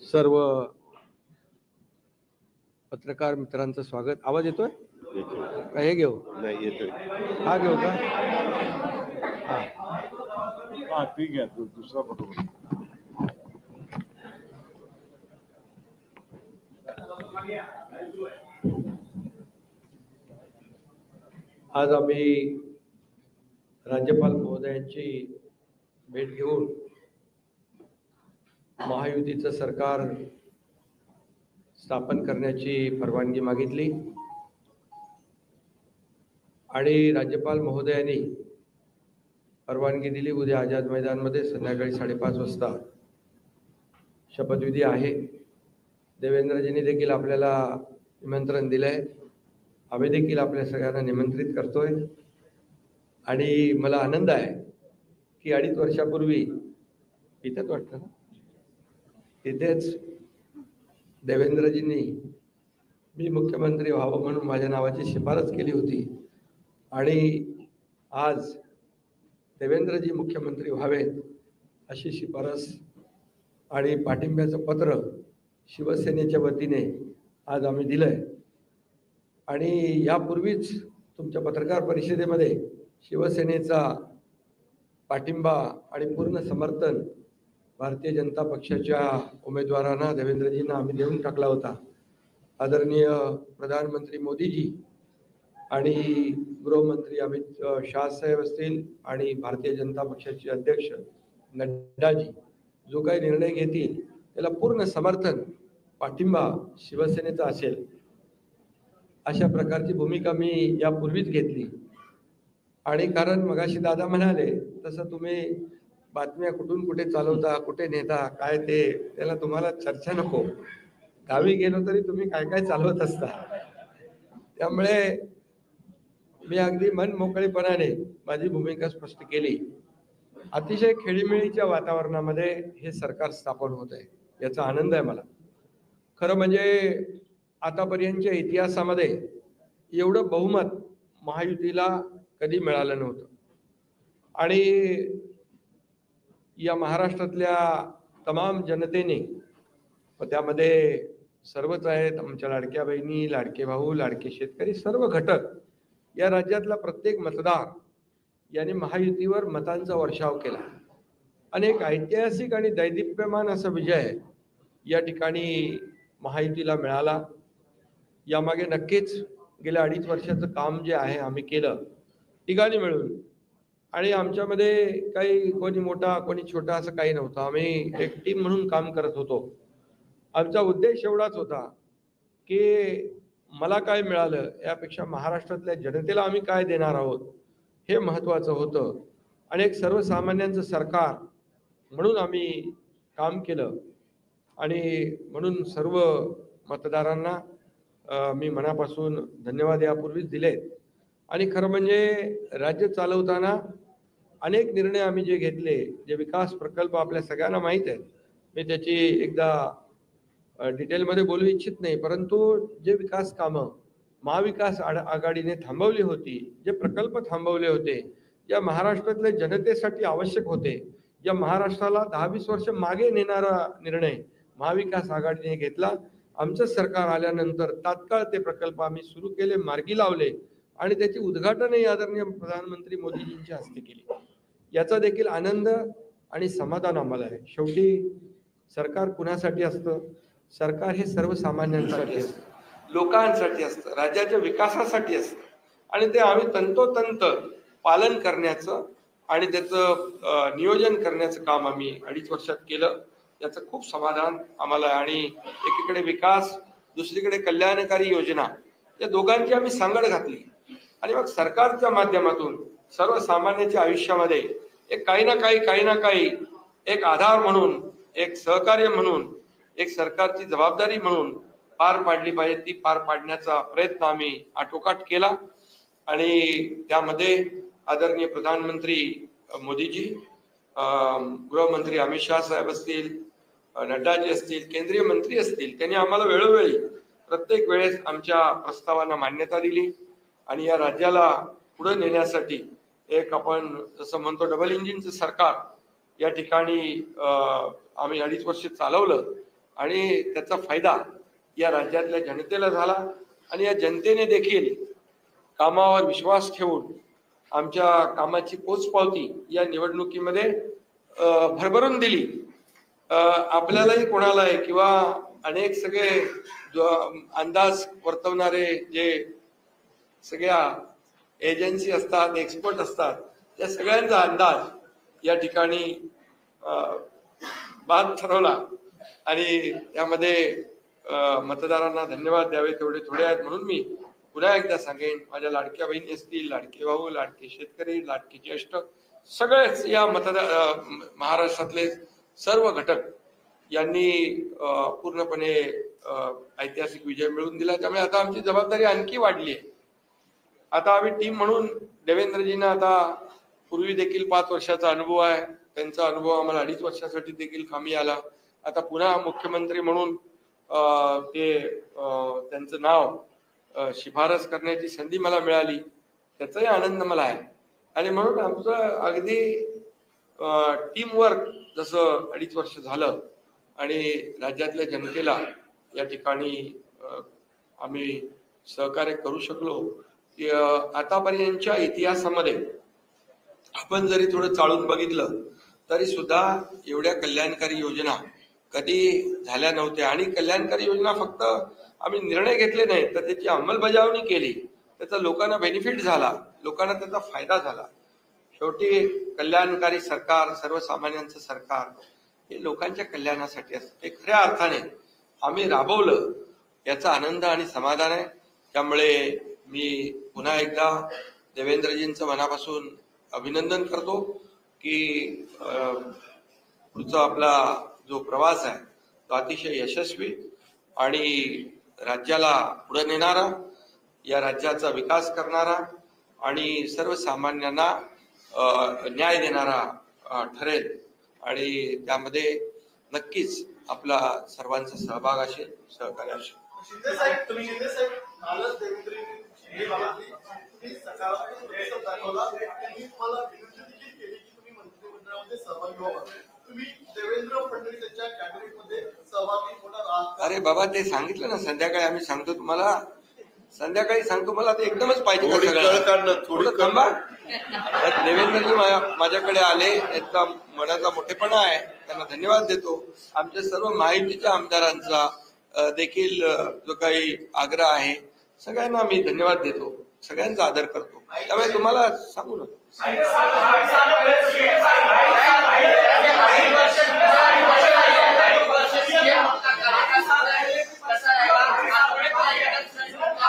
सर्व पत्रकार मित्रांचं स्वागत. आवाज येतोय का? हे घेऊ? नाही येतोय. हा घेऊ का? हा ठीक आहे. दुसरा फोटो. आज आम्ही राज्यपाल महोदयांची भेट घेऊन महायुतीचं सरकार स्थापन करण्याची परवानगी मागितली आणि राज्यपाल महोदयांनी परवानगी दिली. उद्या आझाद मैदानमध्ये संध्याकाळी 5:30 वाजता शपथविधी आहे. देवेंद्रजींनी देखील आपल्याला निमंत्रण दिलंय. आम्ही देखील आपल्या सगळ्यांना निमंत्रित करतोय आणि मला आनंद आहे की 2.5 वर्षापूर्वी इथंच वाटतं ना, तिथेच देवेंद्रजींनी मी मुख्यमंत्री व्हावं म्हणून माझ्या नावाची शिफारस केली होती आणि आज देवेंद्रजी मुख्यमंत्री व्हावेत अशी शिफारस आणि पाठिंब्याचं पत्र शिवसेनेच्या वतीने आज आम्ही दिलंय. आणि यापूर्वीच तुमच्या पत्रकार परिषदेमध्ये शिवसेनेचा पाठिंबा आणि पूर्ण समर्थन भारतीय जनता पक्षाच्या उमेदवारांना देवेंद्रजींना आम्ही देऊन टाकला होता. आदरणीय प्रधानमंत्री मोदीजी आणि गृहमंत्री अमित शाह साहेब असतील आणि भारतीय जनता पक्षाचे अध्यक्ष नड्डाजी जो काही निर्णय घेतील त्याला पूर्ण समर्थन पाठिंबा शिवसेनेचा असेल अशा प्रकारची भूमिका मी यापूर्वीच घेतली. आणि कारण मगाशी दादा म्हणाले तसं तुम्ही बातम्या कुठून कुठे चालवता, कुठे नेता, काय ते त्याला तुम्हाला चर्चा नको. गावी गेलो तरी तुम्ही काय काय चालवत असता. त्यामुळे मी अगदी मन मोकळेपणाने माझी भूमिका स्पष्ट केली. अतिशय खेळीमेळीच्या वातावरणामध्ये हे सरकार स्थापन होत आहे याचा आनंद आहे मला. खरं म्हणजे आतापर्यंतच्या इतिहासामध्ये एवढं बहुमत महायुतीला कधी मिळालं नव्हतं आणि या महाराष्ट्रातल्या तमाम जनतेने व त्यामध्ये सर्वच आहेत, आमच्या लाडक्या बहिणी, लाडके भाऊ, लाडके शेतकरी, सर्व घटक, या राज्यातला प्रत्येक मतदार याने महायुतीवर मतांचा वर्षाव केला आणि एक ऐतिहासिक आणि दैदिप्यमान असा विजय या ठिकाणी महायुतीला मिळाला. यामागे नक्कीच गेल्या 2.5 वर्षाचं काम जे आहे आम्ही केलं तिघांनी मिळून. आणि आमच्यामध्ये काही कोणी मोठा कोणी छोटा असं काही नव्हतं. आम्ही एक टीम म्हणून काम करत होतो. आमचा उद्देश एवढाच होता की मला काय मिळालं यापेक्षा महाराष्ट्रातल्या जनतेला आम्ही काय देणार आहोत हे महत्त्वाचं होतं. आणि एक सर्वसामान्यांचं सरकार म्हणून आम्ही काम केलं आणि म्हणून सर्व मतदारांना मी मनापासून धन्यवाद यापूर्वीच दिलेत. आणि खरं म्हणजे राज्य चालवताना अनेक निर्णय आम्ही जे घेतले, जे विकास प्रकल्प आपल्या सगळ्यांना माहीत आहेत, मी त्याची एकदा डिटेलमध्ये बोलू इच्छित नाही, परंतु जे विकास कामं महाविकास आघाडीने थांबवली होती, जे प्रकल्प थांबवले होते, या महाराष्ट्रातल्या जनतेसाठी आवश्यक होते, या महाराष्ट्राला 10-20 वर्ष मागे नेणारा निर्णय महाविकास आघाडीने घेतला. आमचं सरकार आल्यानंतर तात्काळ ते प्रकल्प आम्ही सुरू केले, मार्गी लावले आणि त्याची उद्घाटनही आदरणीय प्रधानमंत्री मोदीजींच्या हस्ते केली. याचा देखील आनंद आणि समाधान आम्हाला आहे. शेवटी सरकार कुणासाठी असतं? सरकार हे सर्वसामान्यांसाठी असतं, लोकांसाठी असतं, राज्याच्या विकासासाठी असतं आणि ते आम्ही तंतोतंत पालन करण्याचं आणि त्याचं नियोजन करण्याचं काम आम्ही 2.5 वर्षात केलं. याचं खूप समाधान आम्हाला. आणि एकीकडे विकास, दुसरीकडे कल्याणकारी योजना, या दोघांची आम्ही सांगड घातली आणि मग सरकारच्या माध्यमातून सर्वसामान्याच्या आयुष्यामध्ये एक काही ना काही एक आधार म्हणून, एक सहकार्य म्हणून, एक सरकारची जबाबदारी म्हणून पार पाडली पाहिजे. ती पार पाडण्याचा प्रयत्न आम्ही आटोकाट केला आणि त्यामध्ये आदरणीय प्रधानमंत्री मोदीजी, गृहमंत्री अमित शाह साहेब असतील, नड्डाजी असतील, केंद्रीय मंत्री असतील, त्यांनी आम्हाला वेळोवेळी प्रत्येक वेळेस आमच्या प्रस्तावांना मान्यता दिली आणि या राज्याला पुढे नेण्यासाठी एक आपण जसं म्हणतो डबल इंजिनचं सरकार या ठिकाणी आम्ही 2.5 वर्ष चालवलं आणि त्याचा फायदा या राज्यातल्या जनतेला झाला आणि या जनतेने देखील कामावर विश्वास ठेवून आमच्या कामाची पोचपावती या निवडणुकीमध्ये भरभरून दिली. आपल्यालाही कोणालाही किंवा अनेक सगळे अंदाज वर्तवणारे जे सगळ्या एजन्सी असतात, एक्सपर्ट असतात, त्या सगळ्यांचा अंदाज या ठिकाणी बाद ठरवला आणि त्यामध्ये मतदारांना धन्यवाद द्यावे तेवढे थोडे आहेत. म्हणून मी पुन्हा एकदा सांगेन, माझ्या लाडक्या बहिणी असतील, लाडके भाऊ, लाडके शेतकरी, लाडके ज्येष्ठ, सगळेच या महाराष्ट्रातले सर्व घटक यांनी पूर्णपणे ऐतिहासिक विजय मिळवून दिला. त्यामुळे आता आमची जबाबदारी आणखी वाढली आहे. आता आम्ही टीम म्हणून देवेंद्रजींना आता पूर्वी देखील 5 वर्षाचा अनुभव आहे, त्यांचा अनुभव आम्हाला 2.5 वर्षासाठी देखील कामी आला. आता पुन्हा मुख्यमंत्री म्हणून त्यांचं नाव शिफारस करण्याची संधी मला मिळाली, त्याचाही आनंद मला आहे. आणि म्हणून आमचं अगदी टीम वर्क जसं 2.5 वर्ष झालं आणि राज्यातल्या जनतेला या ठिकाणी आम्ही सहकार्य करू शकलो की आतापर्यंतच्या इतिहासामध्ये आपण जरी थोडं चाळून बघितलं तरी सुद्धा एवढ्या कल्याणकारी योजना कधी झाल्या नव्हत्या. आणि कल्याणकारी योजना फक्त आम्ही निर्णय घेतले नाही तर त्याची अंमलबजावणी केली, त्याचा लोकांना बेनिफिट झाला, लोकांना त्याचा फायदा झाला. शेवटी कल्याणकारी सरकार, सर्वसामान्यांचं सरकार हे लोकांच्या कल्याणासाठी असतं. ते खऱ्या अर्थाने आम्ही राबवलं याचा आनंद आणि समाधान आहे. त्यामुळे मी पुन्हा एकदा देवेंद्रजींचं मनापासून अभिनंदन करतो की पुढचा आपला जो प्रवास आहे तो अतिशय यशस्वी आणि राज्याला पुढे नेणारा, या राज्याचा विकास करणारा आणि सर्वसामान्यांना न्याय देणारा ठरेल. आणि त्यामध्ये नक्कीच आपला सर्वांचा सहभाग असेल, सहकार्य असेल. अरे बाबा, ते सांगितलं ना संध्याकाळी, आम्ही सांगतो तुम्हाला, संध्याकाळी सांगतो. मला ते एकदमच पाहिजे थोडं थांबा. देवेंद्रजी माझ्याकडे आले, याचा मनाचा मोठेपणा आहे, त्यांना धन्यवाद देतो. आमच्या सर्व महायुतीच्या आमदारांचा देखील जो काही आग्रह आहे सगळ्यांना मी धन्यवाद देतो, सगळ्यांचा आदर करतो. त्यामुळे तुम्हाला सांगू ना,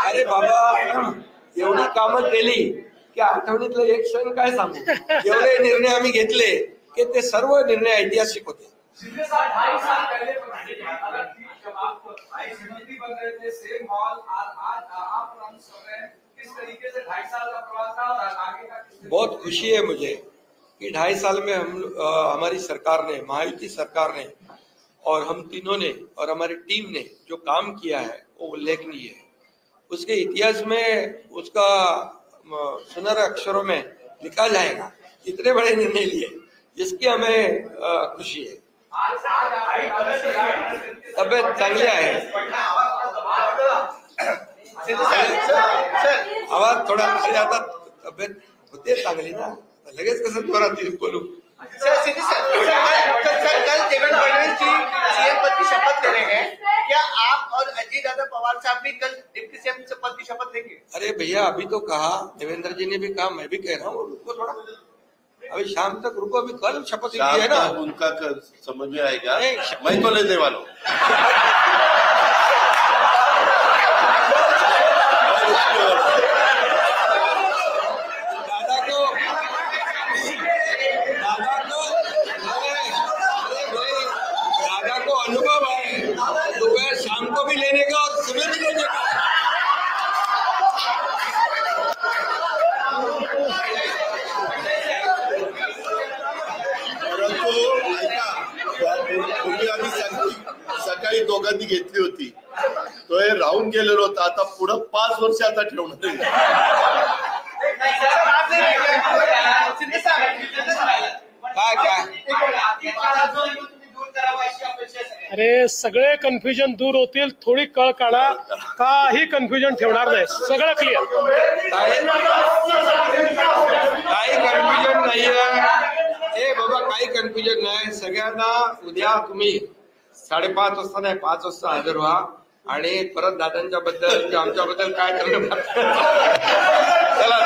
अरे बाबा, एवढी कामं केली की आठवणीतलं एक क्षण काय सांगू. एवढे निर्णय आम्ही घेतले की ते सर्व निर्णय ऐतिहासिक होते. बहुत खुशी है मुझे कि 2.5 साल में हमारी सरकार ने, महायुति सरकार ने और हम तीनों ने और हमारी टीम ने जो काम किया है वो उल्लेखनीय है. उसके इतिहास में उसका सुनहरे अक्षरों में लिखा जाएगा. इतने बड़े निर्णय लिए जिसकी हमें खुशी है. तब्येत चांगली आहे. आवाज थोडा, अरे आता तब्येत होते चांगली ना, लगेच कसं जोरात बोलू. सर, कल देवेंद्र फडणवीस जी सीएम पद की शपथ ले रहे हैं, क्या आप और अजीत दादा पवार साहब भी कल डिप्टी सीएम पद की शपथ लेंगे? अरे भैया, अभी तो कहा, देवेंद्र जी ने भी कहा, मैं भी कह रहा हूँ, रुको थोड़ा, अभी शाम तक रुको. अभी कल शपथ ली है ना, उनका समझ में आएगा. मैं तो लेने वाला हूँ. अनुभव है, सुबह शाम को भी लेने का और सुबह भी लेने का. पूर्वी आम्ही सकाळी दोघांनी घेतली होती, तो हे राहून गेलेलो होता. आता पुढं 5 वर्ष आता ठेवणार. काय दूर करावा अशी अपेक्षा आहे. अरे सगळे कन्फ्युजन दूर होतील. थोडी कळ काढा, काही कन्फ्युजन ठेवणार नाही, सगळं क्लिअर. काही कन्फ्युजन नाहीये. ए बाबा काही कन्फ्युजन नाही. सगळ्यांना उद्या तुम्ही 5:30 वाजता नाही 5 वाजता हजर व्हा आणि परत दादांच्या बद्दल आमच्याबद्दल काय करणं चला